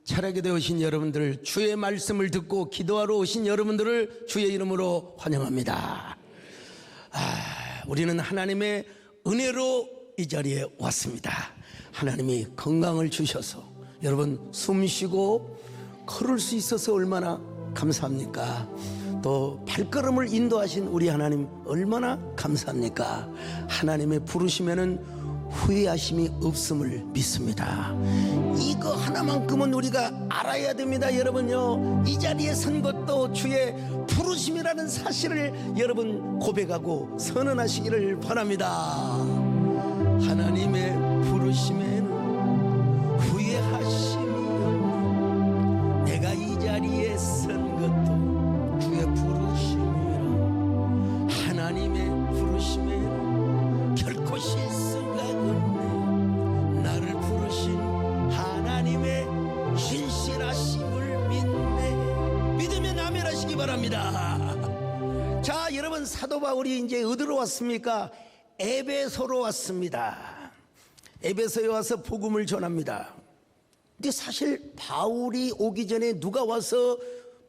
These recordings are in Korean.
차례게 되어오신 여러분들, 주의 말씀을 듣고 기도하러 오신 여러분들을 주의 이름으로 환영합니다. 우리는 하나님의 은혜로 이 자리에 왔습니다. 하나님이 건강을 주셔서 여러분 숨 쉬고 걸을 수 있어서 얼마나 감사합니까? 또 발걸음을 인도하신 우리 하나님 얼마나 감사합니까? 하나님의 부르심에는 후회하심이 없음을 믿습니다. 이거 하나만큼은 우리가 알아야 됩니다. 여러분요, 이 자리에 선 것도 주의 부르심이라는 사실을 여러분 고백하고 선언하시기를 바랍니다. 하나님의 부르심에는 후회하심이 없네. 내가 이 자리에 선 것도 주의 부르심이라. 하나님의 부르심에는 결코 실수가 없네. 나를 부르신 하나님의 신실하심을 믿네. 믿으면 아멘 하시기 바랍니다. 자, 여러분, 사도 바울이 이제 어디로 왔습니까? 에베소로 왔습니다. 에베소에 와서 복음을 전합니다. 근데 사실 바울이 오기 전에 누가 와서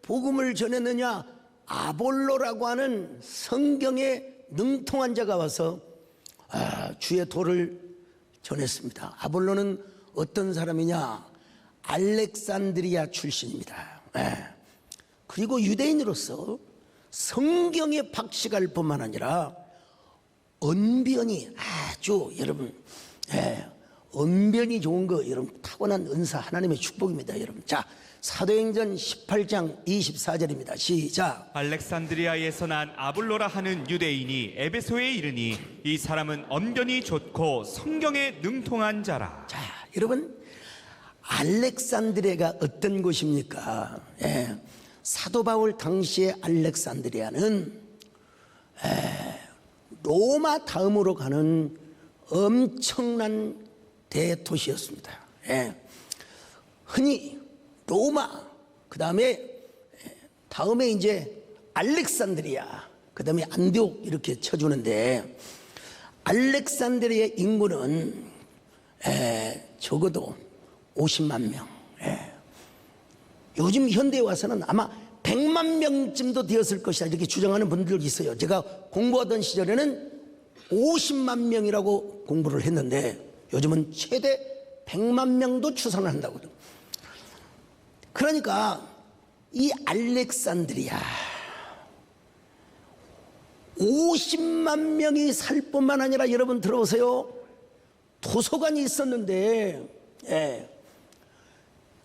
복음을 전했느냐? 아볼로라고 하는 성경에 능통한 자가 와서 주의 도를 전했습니다. 아볼로는 어떤 사람이냐? 알렉산드리아 출신입니다. 그리고 유대인으로서 성경에 박식할 뿐만 아니라 언변이 아주 여러분, 언변이 좋은 거 여러분 타고난 은사, 하나님의 축복입니다. 여러분, 자, 사도행전 18장 24절입니다. 시작. 알렉산드리아에서 난 아볼로라 하는 유대인이 에베소에 이르니 이 사람은 언변이 좋고 성경에 능통한 자라. 자, 여러분, 알렉산드리아가 어떤 곳입니까? 사도 바울 당시의 알렉산드리아는 로마 다음으로 가는 엄청난 대도시였습니다. 흔히 로마, 그 다음에 이제 알렉산드리아, 그 다음에 안디옥 이렇게 쳐주는데, 알렉산드리아 인구는 적어도 50만 명. 요즘 현대에 와서는 아마 100만 명쯤도 되었을 것이다 이렇게 주장하는 분들이 있어요. 제가 공부하던 시절에는 50만 명이라고 공부를 했는데 요즘은 최대 100만 명도 추산을 한다고. 그러니까 이 알렉산드리아 50만 명이 살 뿐만 아니라, 여러분 들어보세요, 도서관이 있었는데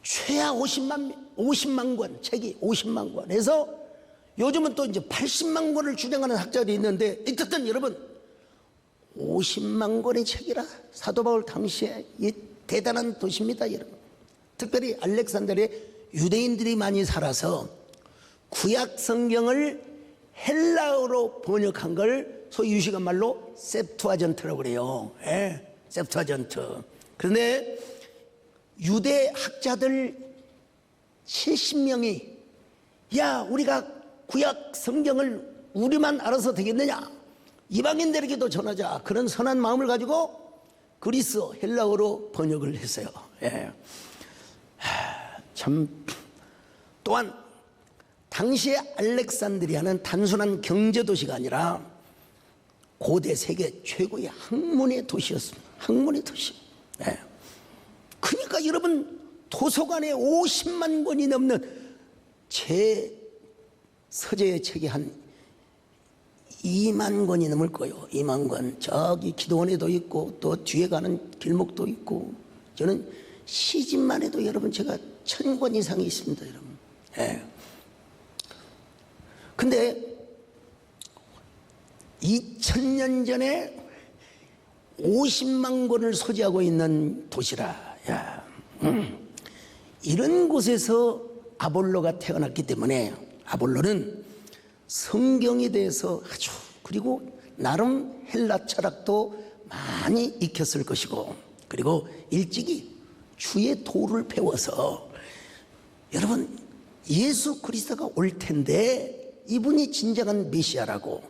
최하 50만 권, 책이 50만 권 해서 요즘은 또 이제 80만 권을 주장하는 학자들이 있는데, 어쨌든 여러분 50만 권의 책이라 사도 바울 당시에 이 대단한 도시입니다. 여러분, 특별히 알렉산드리아에 유대인들이 많이 살아서 구약 성경을 헬라어로 번역한 걸 소위 유식한 말로 셉투아전트라고 그래요. 셉투아전트. 그런데 유대 학자들 70명이 야, 우리가 구약 성경을 우리만 알아서 되겠느냐, 이방인들에게도 전하자, 그런 선한 마음을 가지고 그리스어 헬라어로 번역을 했어요. 참, 또한 당시의 알렉산드리아는 단순한 경제도시가 아니라 고대 세계 최고의 학문의 도시였습니다. 학문의 도시. 그러니까 여러분, 도서관에 50만 권이 넘는 제 서재의 책이 한 2만 권이 넘을 거예요. 2만 권. 저기 기도원에도 있고 또 뒤에 가는 길목도 있고, 저는 시집만 해도 여러분 제가 1000권 이상이 있습니다. 여러분. 근데 2000년 전에 50만 권을 소지하고 있는 도시라. 이런 곳에서 아볼로가 태어났기 때문에 아볼로는 성경에 대해서 아주, 그리고 나름 헬라 철학도 많이 익혔을 것이고, 그리고 일찍이 주의 도를 배워서 여러분 예수 그리스도가 올 텐데 이분이 진정한 메시아라고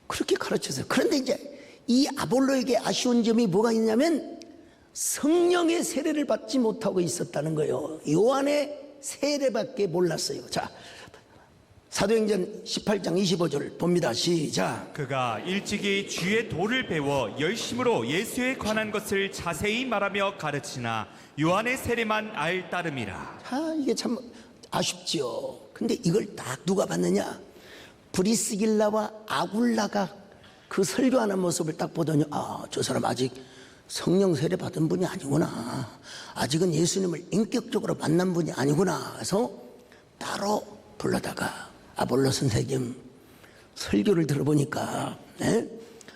그렇게 가르쳤어요. 그런데 이제 이 아볼로에게 아쉬운 점이 뭐가 있냐면 성령의 세례를 받지 못하고 있었다는 거예요. 요한의 세례밖에 몰랐어요. 자, 사도행전 18장 25절 봅니다. 시작. 그가 일찍이 주의 도를 배워 열심으로 예수에 관한 것을 자세히 말하며 가르치나 요한의 세례만 알 따름이라. 아, 이게 참 아쉽지요. 근데 이걸 딱 누가 봤느냐? 브리스길라와 아굴라가 그 설교하는 모습을 딱 보더니 아, 저 사람 아직 성령 세례 받은 분이 아니구나. 아직은 예수님을 인격적으로 만난 분이 아니구나. 해서 따로 불러다가 아볼로 선생님 설교를 들어보니까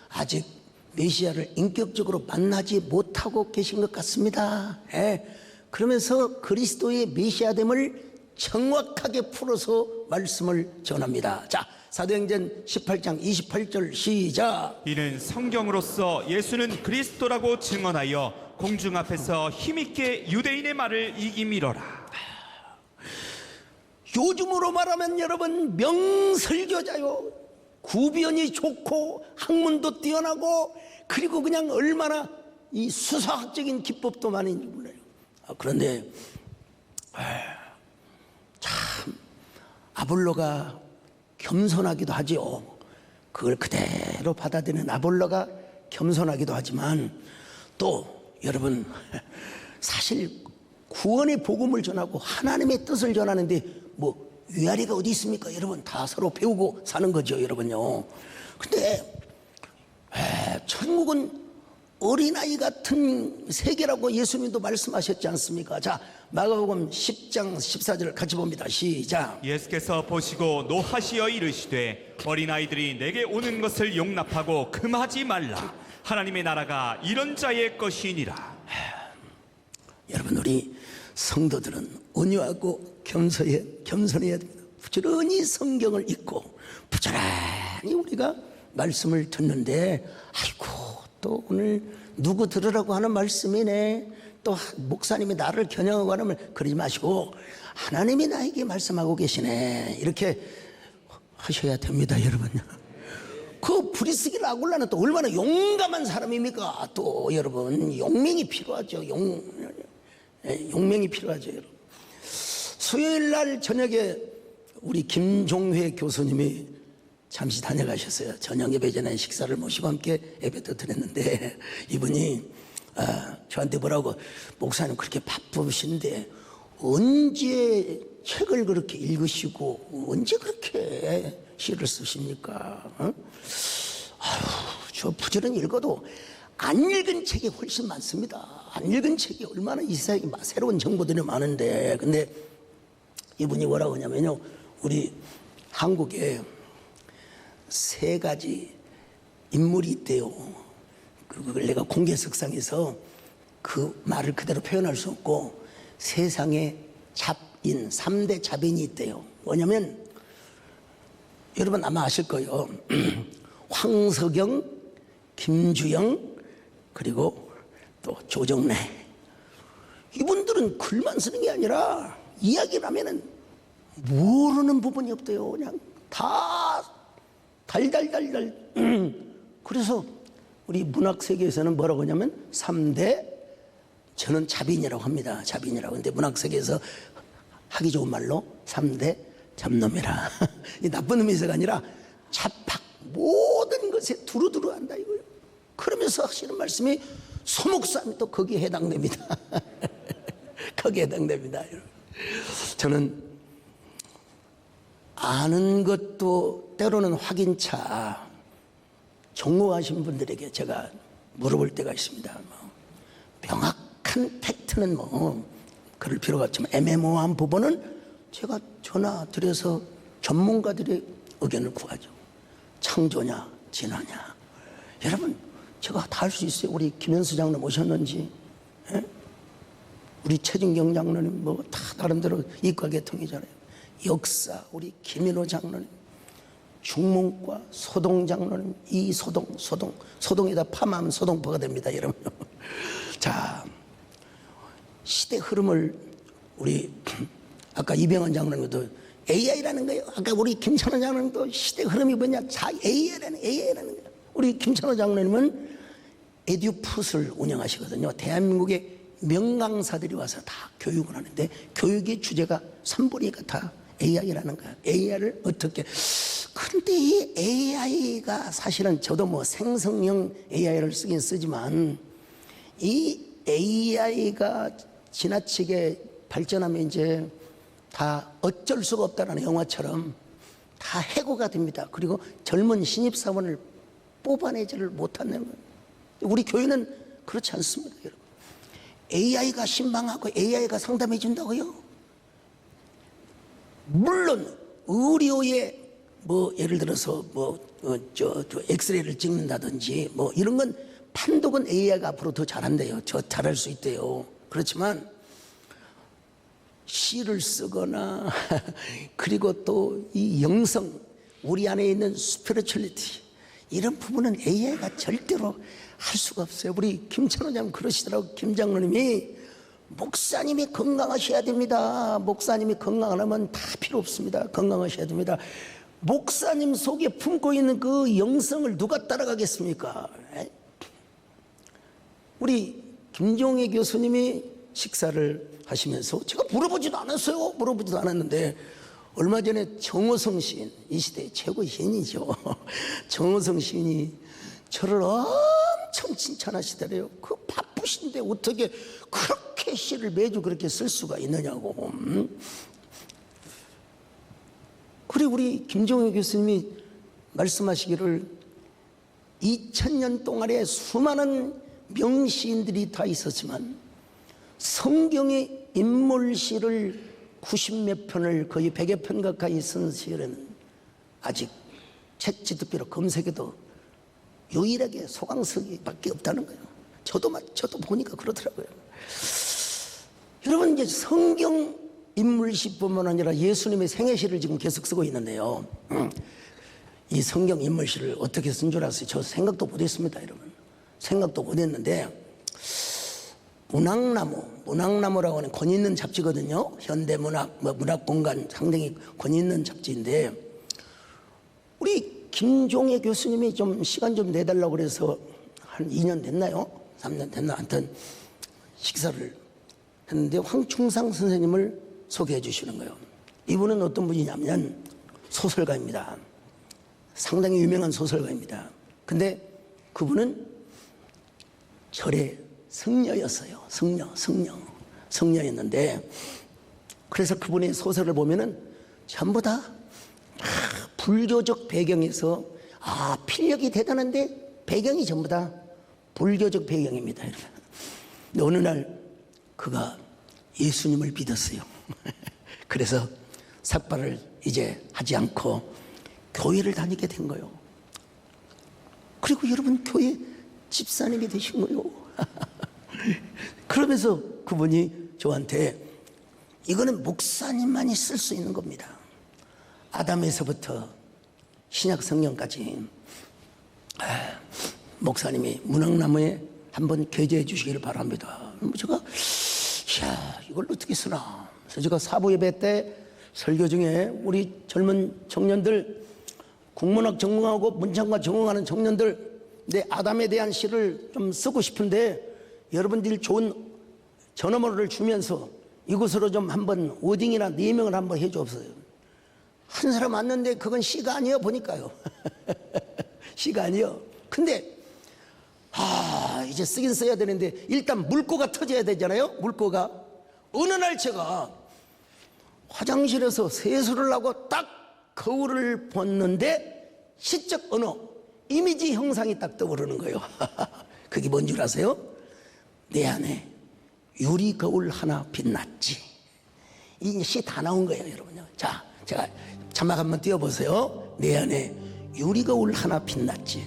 아직 메시아를 인격적으로 만나지 못하고 계신 것 같습니다. 그러면서 그리스도의 메시아됨을 정확하게 풀어서 말씀을 전합니다. 자, 사도행전 18장 28절 시작. 이는 성경으로서 예수는 그리스도라고 증언하여 공중 앞에서 힘있게 유대인의 말을 이기미러라. 요즘으로 말하면 여러분 명설교자요. 구변이 좋고 학문도 뛰어나고 그리고 그냥 얼마나 이 수사학적인 기법도 많은지 몰라요. 그런데 참 아볼로가 겸손하기도 하지요. 그걸 그대로 받아들이는 아볼로가 겸손하기도 하지만 또 여러분 사실 구원의 복음을 전하고 하나님의 뜻을 전하는데 뭐 위아래가 어디 있습니까? 여러분 다 서로 배우고 사는 거죠, 여러분요. 근데 천국은 어린아이 같은 세계라고 예수님도 말씀하셨지 않습니까? 자, 마가복음 10장 14절 같이 봅니다. 시작. 예수께서 보시고 노하시어 이르시되 어린아이들이 내게 오는 것을 용납하고 금하지 말라. 하나님의 나라가 이런 자의 것이니라. 여러분 우리 성도들은 온유하고 겸손해야 됩니다. 부지런히 성경을 읽고 부지런히 우리가 말씀을 듣는데 아이고 또 오늘 누구 들으라고 하는 말씀이네. 또 목사님이 나를 겨냥하고 하면 그러지 마시고 하나님이 나에게 말씀하고 계시네. 이렇게 하셔야 됩니다, 여러분. 그 브리스길 아굴라는 또 얼마나 용감한 사람입니까? 또 여러분 용맹이 필요하죠. 용맹이 필요하죠, 여러분. 수요일 날 저녁에 우리 김종회 교수님이 잠시 다녀가셨어요. 저녁 예배 전에 식사를 모시고 함께 예배도 드렸는데 이분이 저한테 뭐라고, 목사님 그렇게 바쁘신데 언제 책을 그렇게 읽으시고 언제 그렇게 시를 쓰십니까? 저 부지런히 읽어도 안 읽은 책이 훨씬 많습니다. 안 읽은 책이 얼마나 이 세상에 새로운 정보들이 많은데, 근데 이분이 뭐라고 하냐면요, 우리 한국에 3가지 인물이 있대요. 그걸 내가 공개석상에서 그 말을 그대로 표현할 수 없고 세상에 잡인 3대 잡인이 있대요. 뭐냐면 여러분 아마 아실 거예요. 황석영, 김주영, 그리고 또 조정래. 이분들은 글만 쓰는 게 아니라 이야기를 하면은 모르는 부분이 없대요. 그냥 다 달달달달. 그래서 우리 문학 세계에서는 뭐라고 하냐면 3대, 저는 잡인이라고 합니다. 잡인이라고. 근데 문학 세계에서 하기 좋은 말로 3대 잡놈이라. 이 나쁜 의미가 아니라 잡학, 모든 것에 두루두루 한다 이거예요. 그러면서 하시는 말씀이 소목사님이 또 거기에 해당됩니다. 거기에 해당됩니다. 저는 아는 것도 때로는 확인차 전공하신 분들에게 제가 물어볼 때가 있습니다. 명확한 팩트는 그럴 필요가 없지만 애매모호한 부분은 제가 전화 드려서 전문가들의 의견을 구하죠. 창조냐 진화냐. 여러분 제가 다 할 수 있어요. 우리 김현수 장로님 오셨는지, 우리 최진경 장로님 다 나름대로 이과계통이잖아요. 역사 우리 김인호 장로님, 중문과 소동 장로님, 소동에다 파마하면 소동파가 됩니다, 여러분. 자, 시대 흐름을 우리 아까 이병헌 장로님도 AI라는 거예요. 아까 우리 김찬호 장로님도 시대 흐름이 뭐냐? AI라는 거예요. 우리 김찬호 장로님은 에듀풋을 운영하시거든요. 대한민국의 명강사들이 와서 다 교육을 하는데 교육의 주제가 3분의 2가 다 AI라는 거야. AI를 어떻게. 근데 이 AI가 사실은 저도 뭐 생성형 AI를 쓰긴 쓰지만 이 AI가 지나치게 발전하면 이제 다 어쩔 수가 없다라는 영화처럼 다 해고가 됩니다. 그리고 젊은 신입사원을 뽑아내지를 못하는 거예요. 우리 교회는 그렇지 않습니다, 여러분. AI가 신방하고 AI가 상담해 준다고요? 물론 의료에 뭐 예를 들어서 저 엑스레이를 찍는다든지 뭐 이런 건 판독은 AI가 앞으로 더 잘한대요. 저 잘할 수 있대요. 그렇지만 시를 쓰거나 그리고 또 이 영성, 우리 안에 있는 스피리추얼리티 이런 부분은 AI가 절대로 할 수가 없어요. 우리 김찬호 장님 그러시더라고. 김 장로님이 목사님이 건강하셔야 됩니다. 목사님이 건강하려면 다 필요 없습니다. 건강하셔야 됩니다. 목사님 속에 품고 있는 그 영성을 누가 따라가겠습니까? 우리 김종혜 교수님이 식사를 하시면서 제가 물어보지도 않았어요. 물어보지도 않았는데 얼마 전에 정호성 시인, 이 시대의 최고 시인이죠. 정호성 시인이 저를 엄청 칭찬하시더래요. 그 바쁘신데 어떻게 그렇게 시를 매주 그렇게 쓸 수가 있느냐고. 그리고 우리 김종혜 교수님이 말씀하시기를 2000년 동안에 수많은 명시인들이 다 있었지만 성경의 인물시를 90몇 편을 거의 100여 편 가까이 쓴 시는 아직 챗GPT로 검색해도 유일하게 소강석이밖에 없다는 거예요. 저도 보니까 그러더라고요. 여러분 이제 성경 인물시뿐만 아니라 예수님의 생애시를 지금 계속 쓰고 있는데요. 이 성경 인물시를 어떻게 쓴 줄 아세요? 저 생각도 못했습니다, 여러분. 생각도 못했는데 문학나무라고 하는 권 있는 잡지거든요. 현대문학, 문학공간 상당히 권 있는 잡지인데 우리 김종혜 교수님이 좀 시간 좀 내달라고 그래서 한 2년 됐나요? 3년 됐나? 하여튼 식사를 했는데 황충상 선생님을 소개해 주시는 거예요. 이분은 어떤 분이냐면 소설가입니다. 상당히 유명한 소설가입니다. 근데 그분은 절의 성녀였어요. 성녀였는데 그래서 그분의 소설을 보면은 전부 다 불교적 배경에서 필력이 대단한데 배경이 전부 다 불교적 배경입니다. 근데 어느 날 그가 예수님을 믿었어요. 그래서 삭발을 이제 하지 않고 교회를 다니게 된 거예요. 그리고 여러분 교회 집사님이 되신 거예요. 그러면서 그분이 저한테 이거는 목사님만이 쓸 수 있는 겁니다. 아담에서부터 신약 성경까지 목사님이 문학나무에 한번 게재해 주시기를 바랍니다. 제가 이걸 어떻게 쓰나. 그래서 제가 사부예배 때 설교 중에 우리 젊은 청년들 국문학 전공하고 문창과 전공하는 청년들 내 아담에 대한 시를 좀 쓰고 싶은데 여러분들이 좋은 전화번호를 주면서 이곳으로 좀 한번 워딩이나 네명을 한번 해주옵소서. 한 사람 왔는데 그건 시가 아니에요. 보니까요. 시가 아니에요. 근데 이제 쓰긴 써야 되는데 일단 물꼬가 터져야 되잖아요. 물꼬가. 어느 날 제가 화장실에서 세수를 하고 딱 거울을 봤는데 시적 언어 이미지 형상이 딱 떠오르는 거예요. 그게 뭔 줄 아세요? 내 안에 유리 거울 하나 빛났지. 이 시 다 나온 거예요, 여러분요. 자, 제가 자막 한번 띄워보세요. 내 안에 유리 거울 하나 빛났지.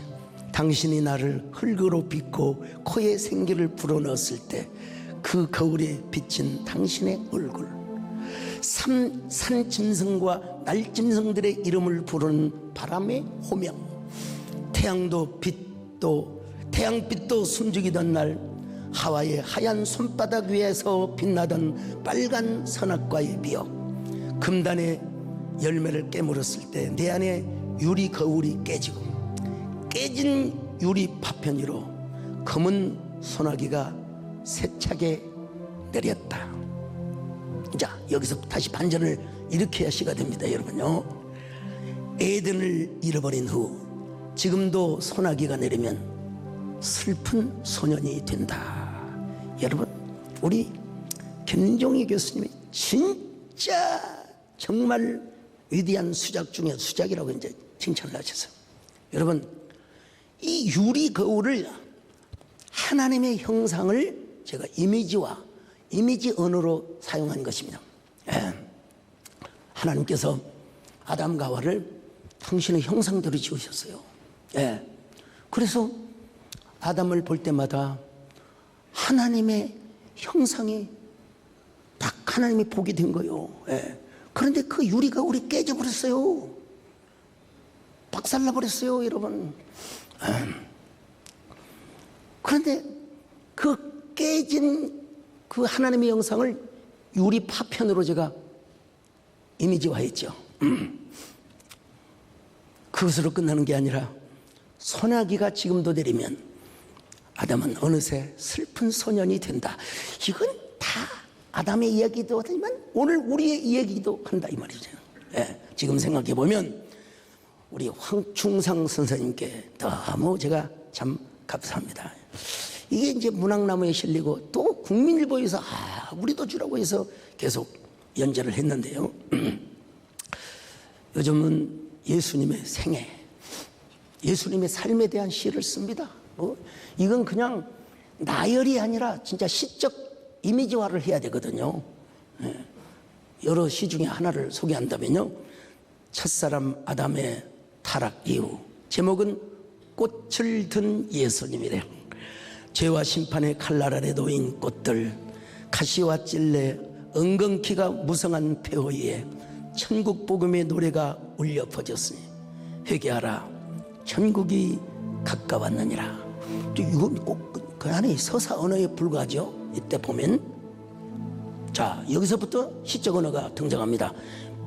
당신이 나를 흙으로 빚고 코에 생기를 불어넣었을 때 그 거울에 비친 당신의 얼굴. 산짐승과 날짐승들의 이름을 부르는 바람의 호명. 태양빛도 숨죽이던 날 하와이의 하얀 손바닥 위에서 빛나던 빨간 선악과의 미역. 금단의 열매를 깨물었을 때 내 안에 유리 거울이 깨지고 깨진 유리 파편으로 검은 소나기가 세차게 내렸다. 자, 여기서 다시 반전을 일으켜야 시가 됩니다, 여러분요. 에덴을 잃어버린 후 지금도 소나기가 내리면 슬픈 소년이 된다. 여러분, 우리 김종희 교수님이 진짜 정말 위대한 수작 중에 수작이라고 이제 칭찬을 하셨어요. 여러분, 이 유리 거울을 하나님의 형상을 제가 이미지 언어로 사용한 것입니다. 하나님께서 아담과 하와를 당신의 형상대로 지으셨어요. 그래서 아담을 볼 때마다 하나님의 형상이 딱 하나님이 보게 된 거예요. 그런데 그 유리가 우리 깨져버렸어요. 박살나버렸어요, 여러분. 그런데 그 깨진 그 하나님의 형상을 유리 파편으로 제가 이미지화했죠. 그것으로 끝나는 게 아니라 소나기가 지금도 내리면 아담은 어느새 슬픈 소년이 된다. 이건 다 아담의 이야기도 하지만 오늘 우리의 이야기도 한다, 이 말이죠. 지금 생각해 보면 우리 황충상 선생님께 너무 제가 참 감사합니다. 이게 이제 문학나무에 실리고 또 국민일보에서 우리도 주라고 해서 계속 연재를 했는데요. 요즘은 예수님의 생애, 예수님의 삶에 대한 시를 씁니다. 이건 그냥 나열이 아니라 진짜 시적 이미지화를 해야 되거든요. 여러 시 중에 하나를 소개한다면요, 첫사람 아담의 타락 이후, 제목은 꽃을 든 예수님이래요. 죄와 심판의 칼날 아래 놓인 꽃들, 가시와 찔레 엉겅퀴가 무성한 폐허 위에 천국 복음의 노래가 울려 퍼졌으니 회개하라, 천국이 가까웠느니라. 이건 꼭 그 안에 서사 언어에 불과하죠. 이때 보면, 자, 여기서부터 시적 언어가 등장합니다.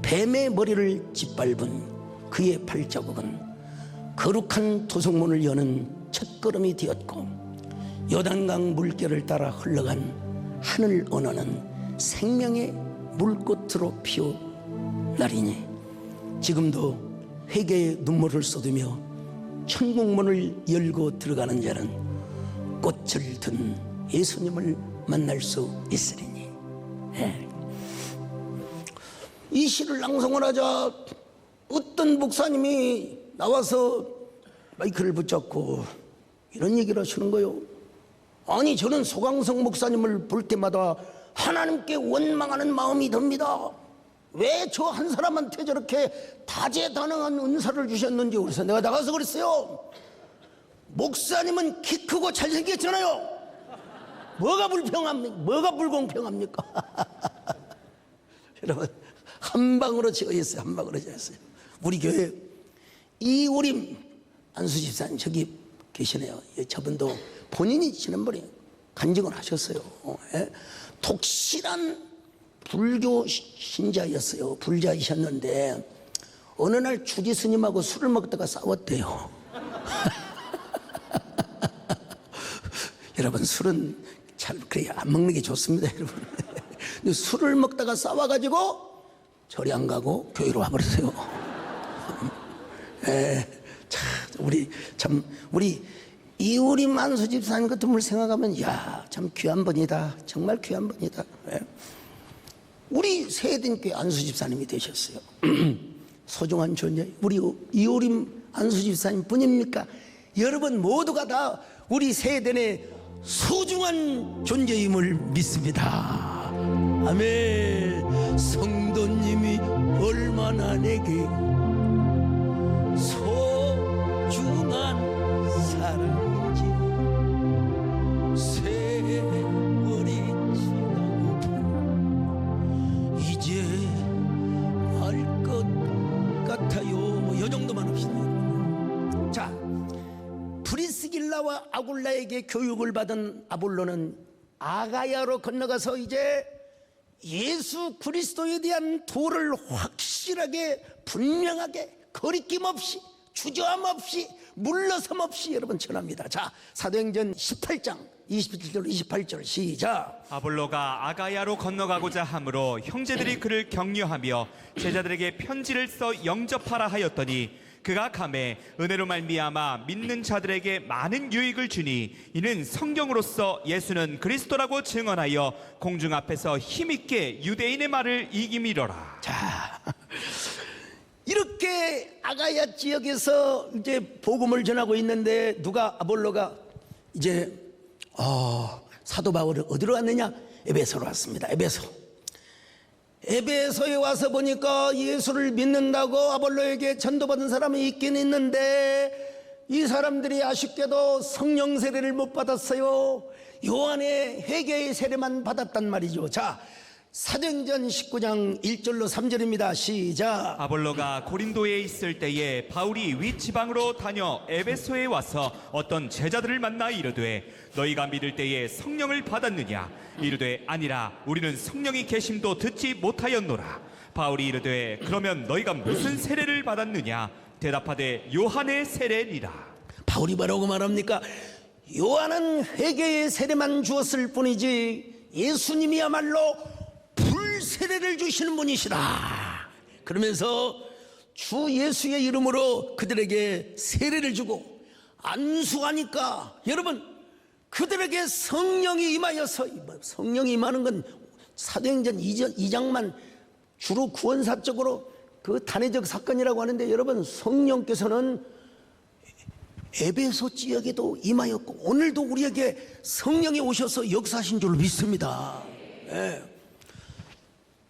뱀의 머리를 짓밟은 그의 발자국은 거룩한 도성문을 여는 첫걸음이 되었고, 요단강 물결을 따라 흘러간 하늘 언어는 생명의 물꽃으로 피어나리니, 지금도 회개의 눈물을 쏟으며 천국문을 열고 들어가는 자는 꽃을 든 예수님을 만날 수 있으리니. 이 시를 낭송을 하자 어떤 목사님이 나와서 마이크를 붙잡고 이런 얘기를 하시는 거예요. 아니, 저는 소강성 목사님을 볼 때마다 하나님께 원망하는 마음이 듭니다. 왜 저 한 사람한테 저렇게 다재다능한 은사를 주셨는지. 그래서 내가 나가서 그랬어요. 목사님은 키 크고 잘생겼잖아요. 뭐가 불공평합니까? 여러분, 한 방으로 지어졌어요. 한 방으로 지어졌어요. 우리 교회 이우림 안수 집사님 저기 계시네요. 저분도 본인이 지난번에 간증을 하셨어요. 독실한 불교 신자였어요. 불자이셨는데 어느 날 주지 스님하고 술을 먹다가 싸웠대요. 여러분, 술은 잘 그래 안 먹는 게 좋습니다, 여러분. 술을 먹다가 싸워가지고 절이 안 가고 교회로 와버렸어요. 우리 이우림 안수 집사님 같은 분을 생각하면 참 귀한 분이다. 정말 귀한 분이다. 우리 세대교회 안수 집사님이 되셨어요. 소중한 존재. 우리 이우림 안수 집사님 뿐입니까? 여러분 모두가 다 우리 세대의 소중한 존재임을 믿습니다. 아멘. 성도님이 얼마나 내게 소중한 사랑인지 세월이 지나고 이제 알 것 같아요. 이 정도만 합시다. 자, 프리스길라와 아굴라에게 교육을 받은 아볼로는 아가야로 건너가서 이제 예수 그리스도에 대한 도를 확실하게 분명하게 거리낌 없이 주저함 없이 물러섬 없이 여러분 전합니다. 자, 사도행전 18장 27절 28절 시작. 아볼로가 아가야로 건너가고자 하므로 형제들이 그를 격려하며 제자들에게 편지를 써 영접하라 하였더니 그가 감에 은혜로 말미암아 믿는 자들에게 많은 유익을 주니 이는 성경으로서 예수는 그리스도라고 증언하여 공중 앞에서 힘있게 유대인의 말을 이기미러라. 자, 이렇게 아가야 지역에서 이제 복음을 전하고 있는데 누가 아볼로가 이제 사도 바울은 어디로 왔느냐? 에베소로 왔습니다. 에베소에 와서 보니까 예수를 믿는다고 아볼로에게 전도받은 사람이 있긴 있는데 이 사람들이 아쉽게도 성령 세례를 못 받았어요. 요한의 회개의 세례만 받았단 말이죠. 자, 사도행전 19장 1절로 3절입니다. 시작. 아볼로가 고린도에 있을 때에 바울이 윗지방으로 다녀 에베소에 와서 어떤 제자들을 만나 이르되 너희가 믿을 때에 성령을 받았느냐? 이르되 아니라 우리는 성령이 계심도 듣지 못하였노라. 바울이 이르되 그러면 너희가 무슨 세례를 받았느냐? 대답하되 요한의 세례니라. 바울이 뭐라고 말합니까? 요한은 회개의 세례만 주었을 뿐이지 예수님이야말로 불세례를 주시는 분이시라. 그러면서 주 예수의 이름으로 그들에게 세례를 주고 안수하니까 여러분 그들에게 성령이 임하여서, 성령이 임하는 건 사도행전 2장만 주로 구원사적으로 그 단회적 사건이라고 하는데 여러분 성령께서는 에베소 지역에도 임하였고 오늘도 우리에게 성령이 오셔서 역사하신 줄 믿습니다. 예.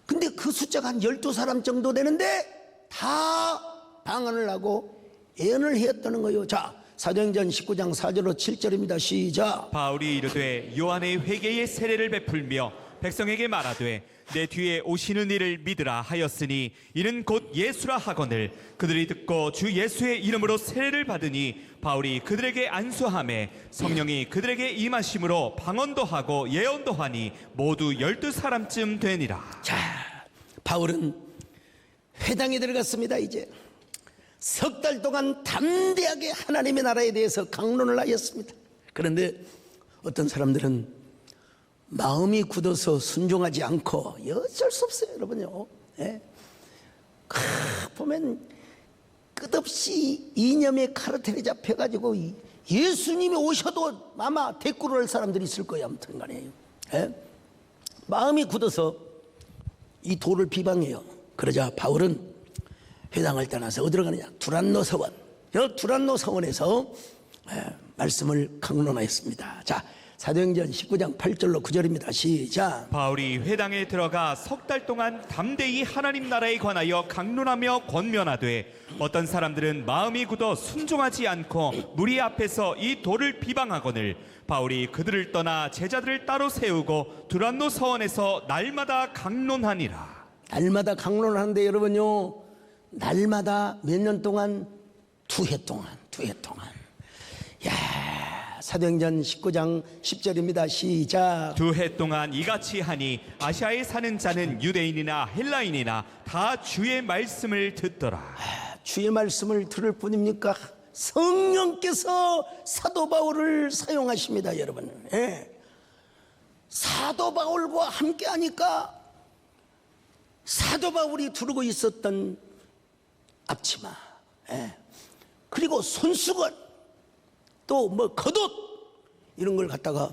근데 그 숫자가 한 12사람 정도 되는데 다 방언을 하고 예언을 했다는 거예요. 자, 사도행전 19장 4절로 7절입니다. 시작. 바울이 이르되 요한의 회개의 세례를 베풀며 백성에게 말하되 내 뒤에 오시는 이를 믿으라 하였으니 이는 곧 예수라 하거늘 그들이 듣고 주 예수의 이름으로 세례를 받으니 바울이 그들에게 안수하매 성령이 그들에게 임하심으로 방언도 하고 예언도 하니 모두 12사람쯤 되니라. 자, 바울은 회당에 들어갔습니다. 이제 석 달 동안 담대하게 하나님의 나라에 대해서 강론을 하였습니다. 그런데 어떤 사람들은 마음이 굳어서 순종하지 않고 어쩔 수 없어요, 여러분요. 예? 보면 끝없이 이념의 카르텔에 잡혀가지고 예수님이 오셔도 아마 대꾸를 할 사람들이 있을 거예요. 아무튼 간에. 예? 마음이 굳어서 이 도를 비방해요. 그러자 바울은 회당을 떠나서 어디로 가느냐? 두란노 서원. 두란노 서원에서 말씀을 강론하였습니다. 자, 사도행전 19장 8절로 9절입니다. 시작. 바울이 회당에 들어가 석 달 동안 담대히 하나님 나라에 관하여 강론하며 권면하되 어떤 사람들은 마음이 굳어 순종하지 않고 무리 앞에서 이 도를 비방하거늘 바울이 그들을 떠나 제자들을 따로 세우고 두란노 서원에서 날마다 강론하니라. 날마다 강론하는데 여러분요, 날마다 몇 년 동안? 2해 동안. 야, 사도행전 19장 10절입니다. 시작. 2해 동안 이같이 하니 아시아에 사는 자는 유대인이나 헬라인이나 다 주의 말씀을 듣더라. 주의 말씀을 들을 뿐입니까? 성령께서 사도 바울을 사용하십니다, 여러분. 예. 사도 바울과 함께 하니까 사도 바울이 두르고 있었던 앞치마, 예. 그리고 손수건, 또 뭐 겉옷 이런 걸 갖다가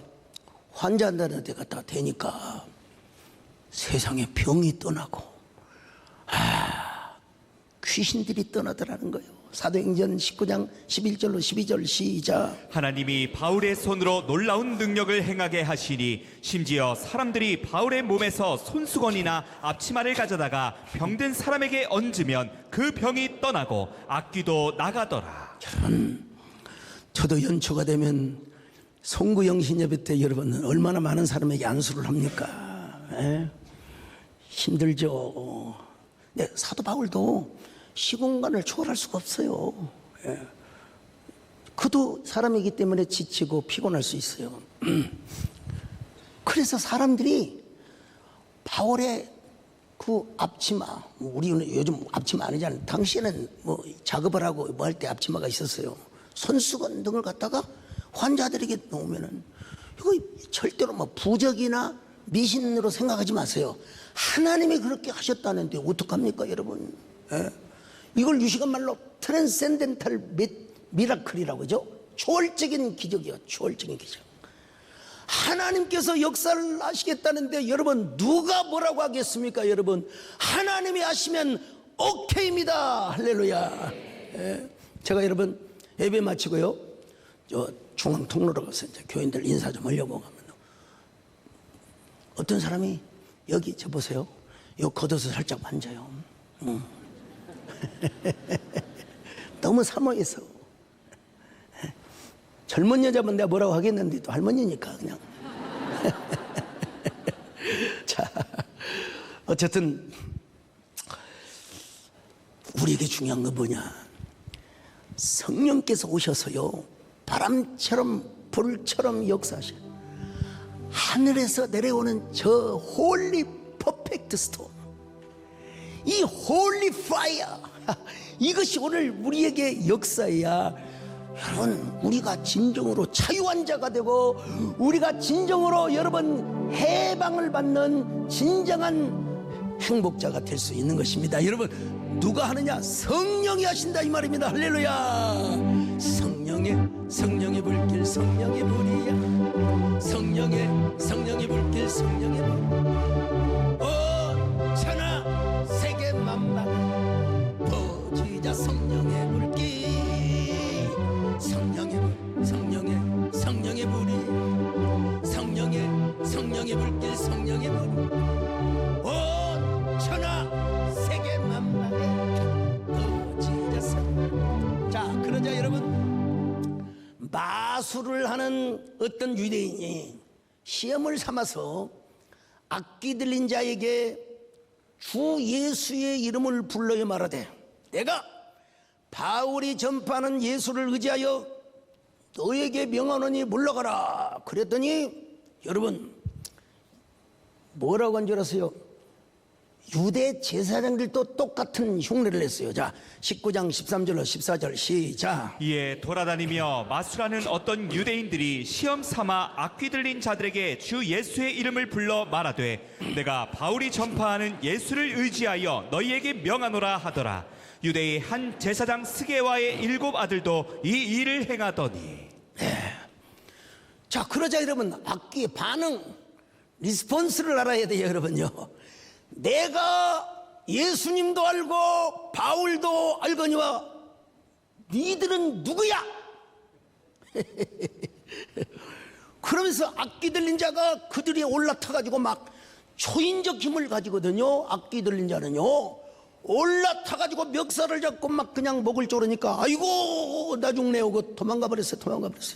환자한테 갖다가 대니까 세상에 병이 떠나고 귀신들이 떠나더라는 거예요. 사도행전 19장 11절로 12절 시작. 하나님이 바울의 손으로 놀라운 능력을 행하게 하시니 심지어 사람들이 바울의 몸에서 손수건이나 앞치마를 가져다가 병든 사람에게 얹으면 그 병이 떠나고 악귀도 나가더라. 여러분, 저도 연초가 되면 송구영신 예배 때 여러분 얼마나 많은 사람에게 안수를 합니까? 에? 힘들죠. 네, 사도 바울도 시공간을 초월할 수가 없어요. 예. 그도 사람이기 때문에 지치고 피곤할 수 있어요. 그래서 사람들이 바울의 그 앞치마, 우리는 요즘 앞치마 아니잖아요. 당시에는 뭐 작업을 하고 뭐 할 때 앞치마가 있었어요. 손수건 등을 갖다가 환자들에게 놓으면은 이거 절대로 뭐 부적이나 미신으로 생각하지 마세요. 하나님이 그렇게 하셨다는데 어떡합니까, 여러분? 예? 이걸 유시간 말로 트랜센덴탈 미라클이라고 하죠. 초월적인 기적이요, 초월적인 기적. 하나님께서 역사를 하시겠다는데 여러분 누가 뭐라고 하겠습니까? 여러분 하나님이 하시면 오케이입니다. 할렐루야. 예. 제가 여러분 예배 마치고요 저 중앙 통로로 가서 이제 교인들 인사 좀 하려고 가면 어떤 사람이 여기 저 보세요, 요 걷어서 살짝 만져요. 너무 사모해서. 젊은 여자면 내가 뭐라고 하겠는데 또 할머니니까 그냥. 자, 어쨌든 우리에게 중요한 건 뭐냐? 성령께서 오셔서요 바람처럼 불처럼 역사하셔. 하늘에서 내려오는 저 홀리 퍼펙트 스톤, 이 홀리 파이어, 이것이 오늘 우리에게 역사해야 여러분 우리가 진정으로 자유한 자가 되고 우리가 진정으로 여러분 해방을 받는 진정한 행복자가 될 수 있는 것입니다. 여러분 누가 하느냐? 성령이 하신다 이 말입니다. 할렐루야. 성령의 불길, 성령의 불이야. 성령의 불길, 성령의 불. 오 천하 세계 만방 퍼지자 성령의 불길. 성령의 불이, 성령의 불길, 성령의 불. 온 천하 세계 만방에 퍼지자. 자, 그러자 여러분 마술을 하는 어떤 유대인이 시험을 삼아서 악기 들린 자에게 주 예수의 이름을 불러여 말하되 내가 바울이 전파하는 예수를 의지하여 너에게 명하노니 물러가라. 그랬더니 여러분 뭐라고 한 줄 아세요? 유대 제사장들도 똑같은 흉내를 냈어요. 자, 19장 13절로 14절 시작. 이에 돌아다니며 마술하는 어떤 유대인들이 시험 삼아 악귀 들린 자들에게 주 예수의 이름을 불러 말하되 내가 바울이 전파하는 예수를 의지하여 너희에게 명하노라 하더라. 유대의 한 제사장 스게와의 7 아들도 이 일을 행하더니. 자, 그러자 여러분 악기의 반응, 리스폰스를 알아야 돼요. 여러분요, 내가 예수님도 알고 바울도 알거니와 니들은 누구야? 그러면서 악기 들린 자가 그들이 올라타가지고 막 초인적 힘을 가지거든요. 악기 들린 자는요 올라타가지고 멱살을 잡고 막 그냥 목을 조르니까 아이고 나 죽네 하고 도망가 버렸어요.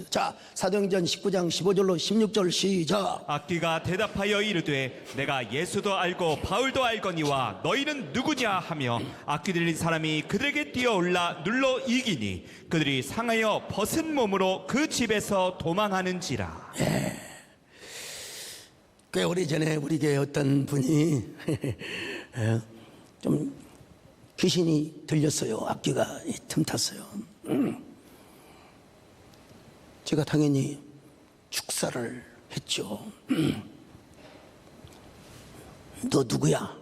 자, 사도행전 19장 15절로 16절 시작. 악기가 대답하여 이르되 내가 예수도 알고 바울도 알거니와 너희는 누구냐 하며 악기 들린 사람이 그들에게 뛰어올라 눌러 이기니 그들이 상하여 벗은 몸으로 그 집에서 도망하는지라. 꽤 오래전에 우리 교회 어떤 분이 좀 귀신이 들렸어요. 악기가 틈탔어요. 제가 당연히 축사를 했죠. 너 누구야?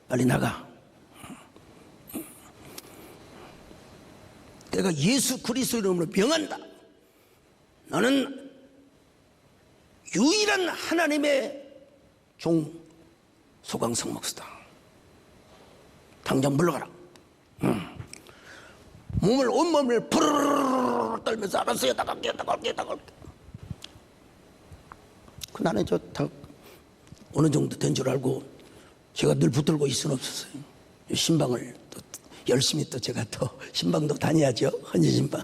빨리 나가. 내가 예수 그리스도 이름으로 명한다. 너는 유일한 하나님의 종 소강성 목사다. 당장 물러가라. 몸을 온몸을 부르르르 떨면서 알았어요. 나갈게. 그 나는 저 다 어느 정도 된 줄 알고 제가 늘 붙들고 있을 수는 없었어요. 신방을 또 열심히 또 제가 또 신방도 다녀야죠. 헌신 신방.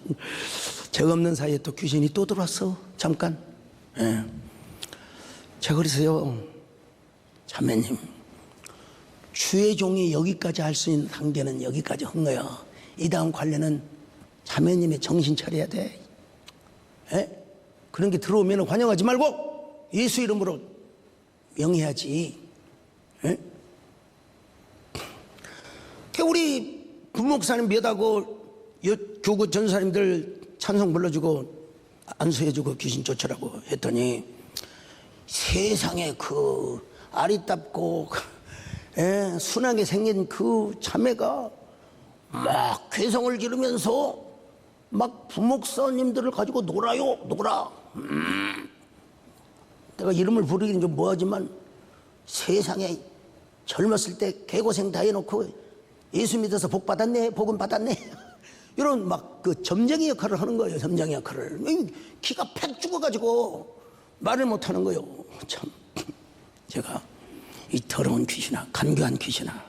제가 없는 사이에 또 귀신이 또 들어왔어. 잠깐. 제가 그래서요, 자매님, 주의 종이 여기까지 할 수 있는 단계는 여기까지 한 거야. 이 다음 관련은 자매님의 정신 차려야 돼. 그런 게 들어오면 환영하지 말고 예수 이름으로 명해야지. 우리 부목사님 몇하고 교구 전사님들 찬송 불러주고 안수해주고 귀신 쫓으라고 했더니 세상에 그 아리답고 순하게 생긴 그 자매가 막 괴성을 지르면서 막 부목사님들을 가지고 놀아. 내가 이름을 부르기는 좀 뭐하지만 세상에 젊었을 때 개고생 다 해놓고 예수 믿어서 복 받았네, 복은 받았네. 이런 막 그 점쟁이 역할을 하는 거예요. 점쟁이 역할을. 키가 팩 죽어가지고 말을 못하는 거예요. 참, 제가 이 더러운 귀신아, 간교한 귀신아,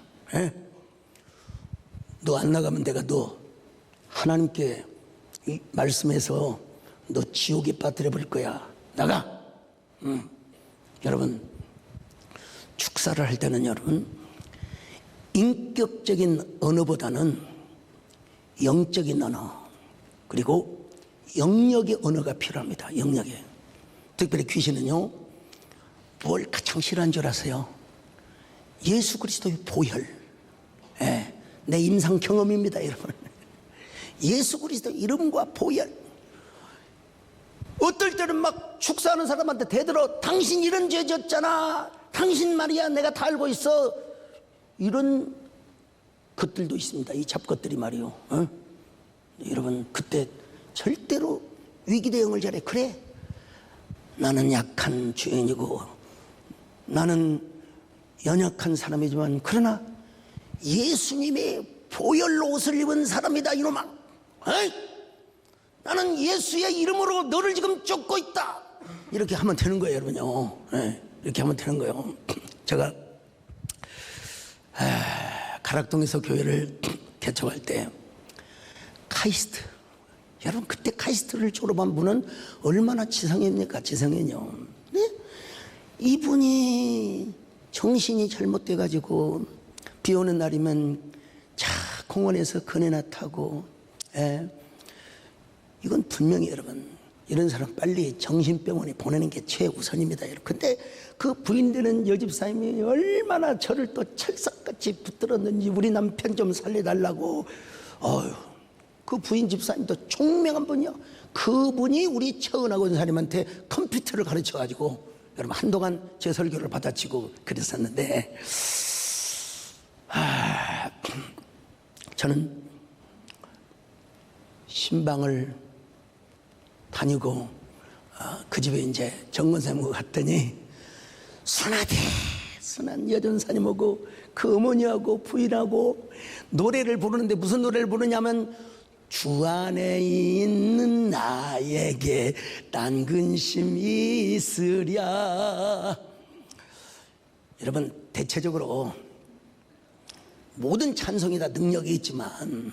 너 안 나가면 내가 너 하나님께 이 말씀해서 너 지옥에 빠뜨려 버릴 거야. 나가. 여러분, 축사를 할 때는 여러분 인격적인 언어보다는 영적인 언어, 그리고 영역의 언어가 필요합니다. 영역에. 특별히 귀신은요, 뭘 가장 싫어하는 줄 아세요? 예수 그리스도의 보혈. 내 임상 경험입니다, 여러분. 예수 그리스도 이름과 보혈. 어떨 때는 막 축사하는 사람한테 대들어, 당신 이런 죄 졌잖아, 당신 말이야 내가 다 알고 있어. 이런 것들도 있습니다. 이 잡것들이 말이요. 여러분, 그때 절대로 위기 대응을 잘해. 그래, 나는 약한 죄인이고 나는 연약한 사람이지만 그러나 예수님의 보혈로 옷을 입은 사람이다 이놈아. 나는 예수의 이름으로 너를 지금 쫓고 있다. 이렇게 하면 되는 거예요, 여러분요. 이렇게 하면 되는 거예요. 제가 가락동에서 교회를 개척할 때 카이스트, 여러분 그때 카이스트를 졸업한 분은 얼마나 지성입니까? 지성이요. 네? 이분이 정신이 잘못돼 가지고 비 오는 날이면 자 공원에서 그네나 타고, 이건 분명히 여러분 이런 사람 빨리 정신병원에 보내는 게 최우선입니다. 근데 그 부인되는 여집사님이 얼마나 저를 또 철석같이 붙들었는지 우리 남편 좀 살려달라고. 그 부인 집사님도 총명한 분이요. 그분이 우리 최은하 권사님한테 컴퓨터를 가르쳐가지고 여러분 한동안 제 설교를 받아치고 그랬었는데, 저는 신방을 다니고 그 집에 이제 정권사님하고 갔더니 순한 여전사님하고 그 어머니하고 부인하고 노래를 부르는데 무슨 노래를 부르냐면 주 안에 있는 나에게 딴 근심이 있으랴. 여러분, 대체적으로 모든 찬송이 다 능력이 있지만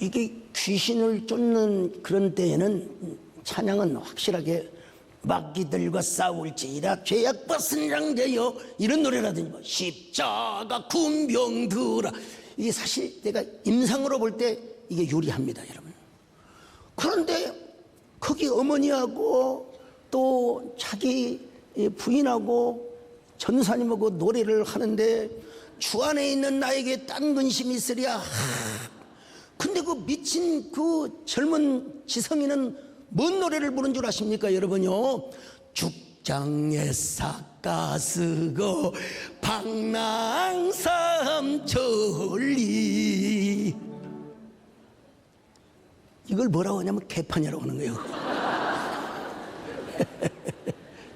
이게 귀신을 쫓는 그런 때에는 찬양은 확실하게 마귀들과 싸울지라 죄악 벗으니랑 되어 이런 노래라든지 뭐 십자가 군병들아, 이게 사실 내가 임상으로 볼 때 이게 유리합니다, 여러분. 그런데 거기 어머니하고 또 자기 부인하고 전사님하고 노래를 하는데 주 안에 있는 나에게 딴 근심이 있으랴. 근데 그 미친 그 젊은 지성이는 뭔 노래를 부른 줄 아십니까, 여러분요? 죽장에 삭가스고 방랑삼천리. 이걸 뭐라고 하냐면 개판이라고 하는 거예요.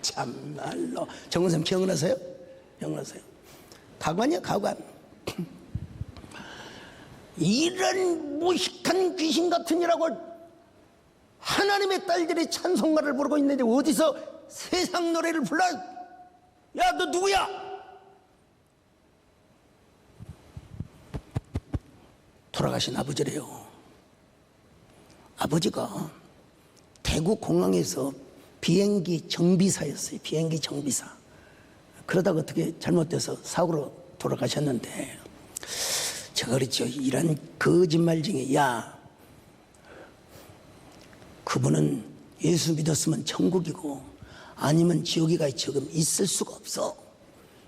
참말로. 정은쌤 기억나세요? 기억나세요? 가관이야, 가관. 이런 무식한 귀신 같은 이라고 하나님의 딸들이 찬송가를 부르고 있는데 어디서 세상 노래를 불러? 야, 너 누구야? 돌아가신 아버지래요. 아버지가 대구 공항에서 비행기 정비사였어요. 비행기 정비사. 그러다가 어떻게 잘못돼서 사고로 돌아가셨는데, 제가 그랬죠. 이런 거짓말쟁이. 야, 그분은 예수 믿었으면 천국이고 아니면 지옥이가 지금 있을 수가 없어.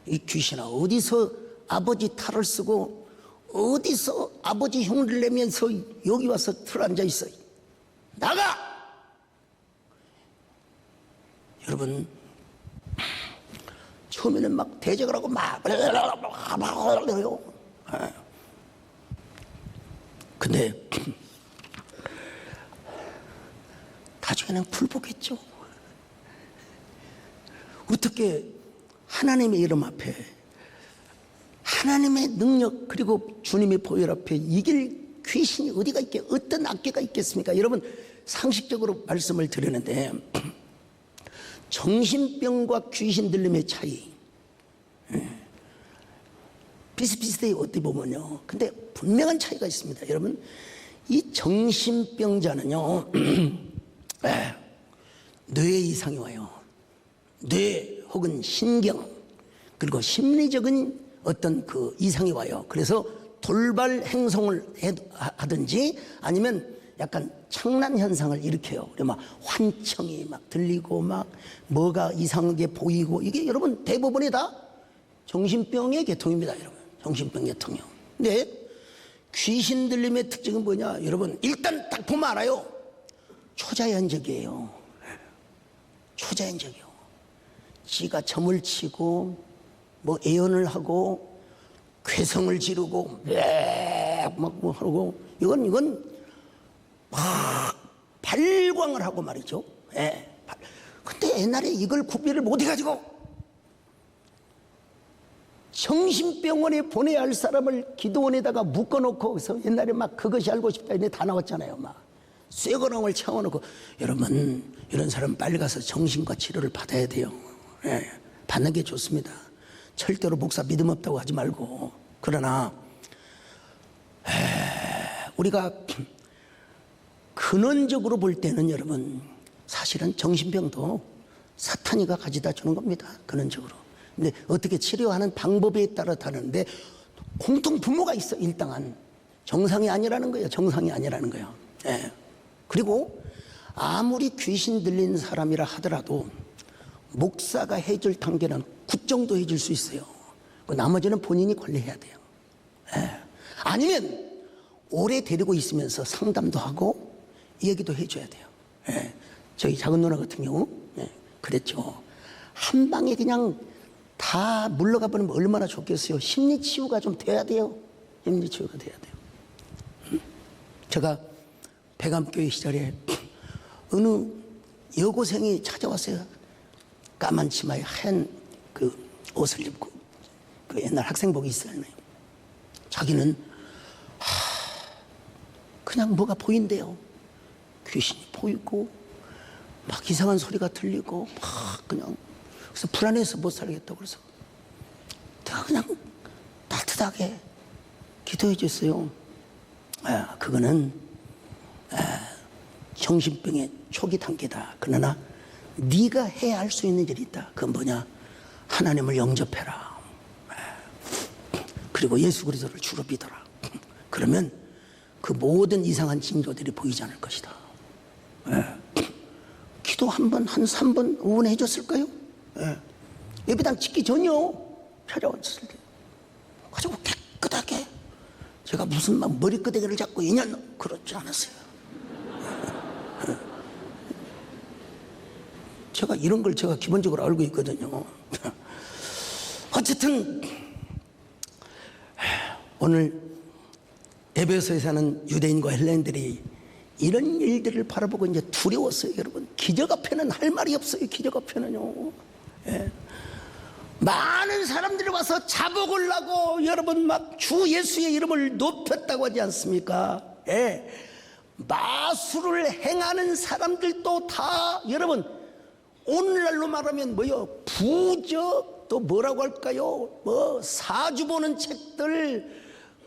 이 귀신아, 어디서 아버지 탈을 쓰고 어디서 아버지 흉을 내면서 여기 와서 들어앉아 있어. 나가! 여러분, 처음에는 막 대적을 하고 막 그래요. 근데 나중에는 굴복했죠. 어떻게 하나님의 이름 앞에, 하나님의 능력, 그리고 주님의 보혈 앞에 이길 귀신이 어디가 있게, 어떤 악계가 있겠습니까? 여러분, 상식적으로 말씀을 드리는데, 정신병과 귀신 들림의 차이 비슷비슷해요, 어떻게 보면요. 근데 분명한 차이가 있습니다. 여러분, 이 정신병자는요 뇌 이상이 와요. 뇌 혹은 신경, 그리고 심리적인 어떤 그 이상이 와요. 그래서 돌발 행동을 하든지 아니면 약간 창난 현상을 일으켜요. 그래 막 환청이 막 들리고 막 뭐가 이상하게 보이고, 이게 여러분 대부분이 다 정신병의 계통입니다. 여러분, 정신병 계통이요. 근데 귀신 들림의 특징은 뭐냐? 여러분, 일단 딱 보면 알아요. 초자연적이에요. 초자연적이요. 지가 점을 치고 뭐 애연을 하고 괴성을 지르고 막 뭐 하고, 이건 막 발광을 하고 말이죠. 예. 근데 옛날에 이걸 구별을 못 해가지고 정신병원에 보내야 할 사람을 기도원에다가 묶어놓고, 그래서 옛날에 막 그것이 알고 싶다 이래 다 나왔잖아요. 막 쇠고랑을 채워놓고. 여러분, 이런 사람 빨리 가서 정신과 치료를 받아야 돼요. 예. 받는 게 좋습니다. 절대로 목사 믿음 없다고 하지 말고. 그러나 우리가 근원적으로 볼 때는 여러분, 사실은 정신병도 사탄이가 가져다 주는 겁니다. 근원적으로. 근데 어떻게 치료하는 방법에 따라 다른데 공통 분모가 있어. 일당한 정상이 아니라는 거예요. 정상이 아니라는 거예요. 예. 그리고 아무리 귀신 들린 사람이라 하더라도 목사가 해줄 단계는 9 정도 해줄 수 있어요. 나머지는 본인이 관리해야 돼요. 예. 아니면 오래 데리고 있으면서 상담도 하고 얘기도 해줘야 돼요. 예. 저희 작은 누나 같은 경우 그랬죠. 한 방에 그냥 다 물러가 버리면 얼마나 좋겠어요. 심리치유가 좀 돼야 돼요. 심리치유가 돼야 돼요. 제가 백암교회 시절에 어느 여고생이 찾아왔어요. 까만 치마에 하얀 그 옷을 입고, 그 옛날 학생복이 있었나요. 자기는 그냥 뭐가 보인대요. 귀신이 보이고 막 이상한 소리가 들리고 막 그냥, 그래서 불안해서 못 살겠다고. 그래서 내가 그냥 따뜻하게 기도해 줬어요. 그거는 정신병의 초기 단계다. 그러나 네가 해야 할 수 있는 일이 있다. 그건 뭐냐? 하나님을 영접해라. 그리고 예수 그리스도를 주로 믿어라. 그러면 그 모든 이상한 징조들이 보이지 않을 것이다. 기도 한 번, 한 3번, 5번 해줬을까요? 예배당 찍기 전이요. 찾아왔을 때. 가지고 깨끗하게. 제가 무슨 막 머리끄댕이를 잡고 인연, 그렇지 않았어요. 제가 이런 걸 제가 기본적으로 알고 있거든요. 어쨌든 오늘 에베소에 사는 유대인과 헬레인들이 이런 일들을 바라보고 이제 두려웠어요. 여러분, 기적 앞에는 할 말이 없어요. 기적 앞에는요. 많은 사람들이 와서 잡아오려고 여러분 막 주 예수의 이름을 높였다고 하지 않습니까? 마술을 행하는 사람들도 다 여러분, 오늘날로 말하면 뭐요? 부적, 또 뭐라고 할까요? 뭐 사주 보는 책들,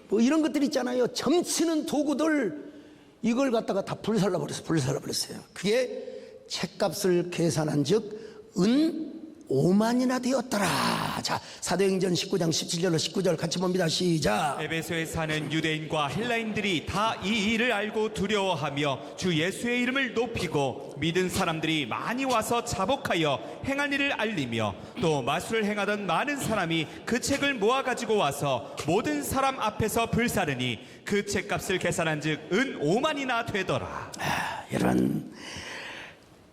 뭐 이런 것들 있잖아요. 점치는 도구들, 이걸 갖다가 다 불살라버렸어요. 그게 책값을 계산한 즉 은 5만이나 되었더라. 자, 사도행전 19장 17절로 19절 같이 봅니다. 시작. 에베소에 사는 유대인과 헬라인들이 다 이 일을 알고 두려워하며 주 예수의 이름을 높이고 믿은 사람들이 많이 와서 자복하여 행한 일을 알리며 또 마술을 행하던 많은 사람이 그 책을 모아 가지고 와서 모든 사람 앞에서 불사르니 그 책값을 계산한즉 은 5만이나 되더라. 여러분,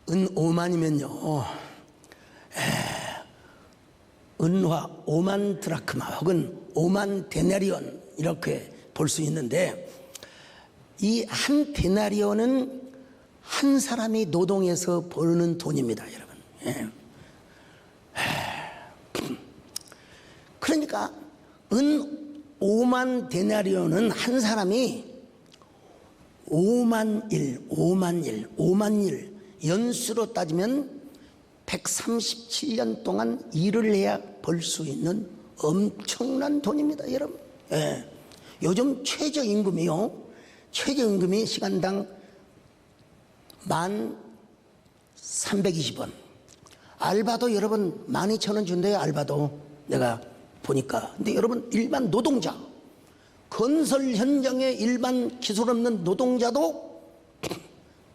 은 5만이면요 은화 5만 드라크마 혹은 5만 데나리온 이렇게 볼 수 있는데, 이 한 데나리온은 한 사람이 노동해서 버는 돈입니다, 여러분. 예. 그러니까 은 5만 데나리온은 한 사람이 5만 일 연수로 따지면 137년 동안 일을 해야 벌 수 있는 엄청난 돈입니다, 여러분. 예. 요즘 최저임금이요, 최저임금이 시간당 1,320원. 알바도 여러분 12,000원 준대요, 알바도. 내가 보니까. 근데 여러분, 일반 노동자, 건설 현장에 일반 기술 없는 노동자도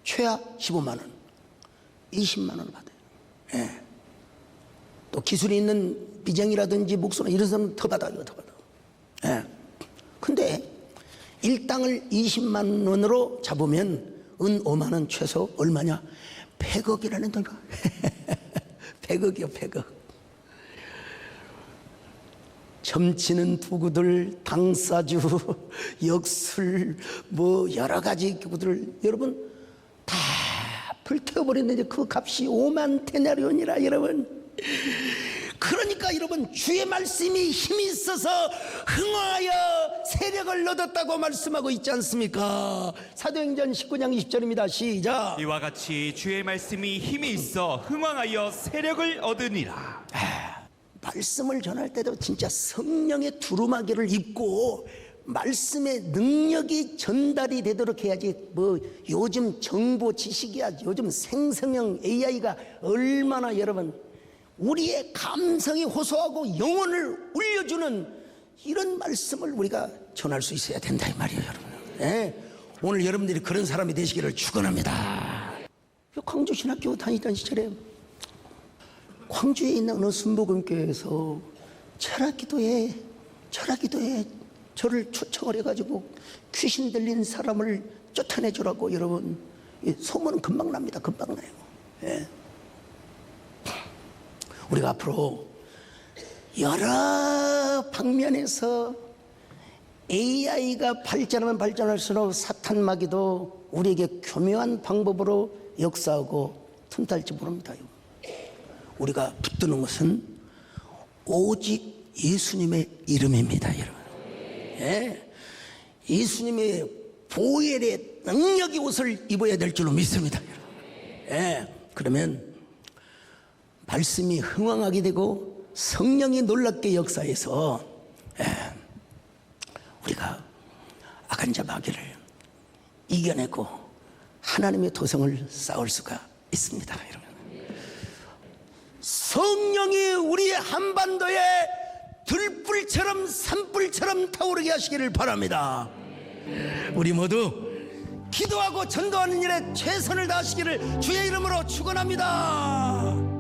최하 15만 원, 20만 원 받아요. 예. 또 기술이 있는 비정이라든지 목소리 이런 사람은 더 받아요, 더 받아. 예. 근데 일당을 20만 원으로 잡으면 은 5만 원 최소 얼마냐? 100억이라는 돈이야. 100억이요, 100억. 점치는 도구들, 당사주, 역술, 뭐 여러 가지 기구들 여러분 다 불태워버렸는데 그 값이 5만 데나리온이라, 여러분. 그러니까 여러분, 주의 말씀이 힘이 있어서 흥하여 세력을 얻었다고 말씀하고 있지 않습니까? 사도행전 19장 20절입니다. 시작. 이와 같이 주의 말씀이 힘이 있어 흥왕하여 세력을 얻으니라. 말씀을 전할 때도 진짜 성령의 두루마기를 입고 말씀의 능력이 전달이 되도록 해야지. 뭐 요즘 정보 지식이야, 요즘 생성형 AI가 얼마나 여러분 우리의 감성이 호소하고 영혼을 울려주는 이런 말씀을 우리가 전할 수 있어야 된다, 이 말이에요, 여러분. 예? 오늘 여러분들이 그런 사람이 되시기를 축원합니다. 광주 신학교 다니던 시절에 광주에 있는 어느 순복음교회에서 철학기도에 저를 초청을 해가지고 귀신 들린 사람을 쫓아내주라고, 여러분. 소문은 금방 납니다, 금방 나요. 예. 우리가 앞으로 여러 방면에서 AI가 발전하면 발전할수록 사탄 마귀도 우리에게 교묘한 방법으로 역사하고 틈탈지 모릅니다. 우리가 붙드는 것은 오직 예수님의 이름입니다, 여러분. 예. 예수님의 보혈의 능력의 옷을 입어야 될 줄로 믿습니다, 여러분. 예. 그러면 말씀이 흥왕하게 되고 성령이 놀랍게 역사해서 우리가 악한 자 마귀를 이겨내고 하나님의 도성을 쌓을 수가 있습니다, 여러분. 성령이 우리의 한반도에 들불처럼 산불처럼 타오르게 하시기를 바랍니다. 우리 모두 기도하고 전도하는 일에 최선을 다하시기를 주의 이름으로 축원합니다.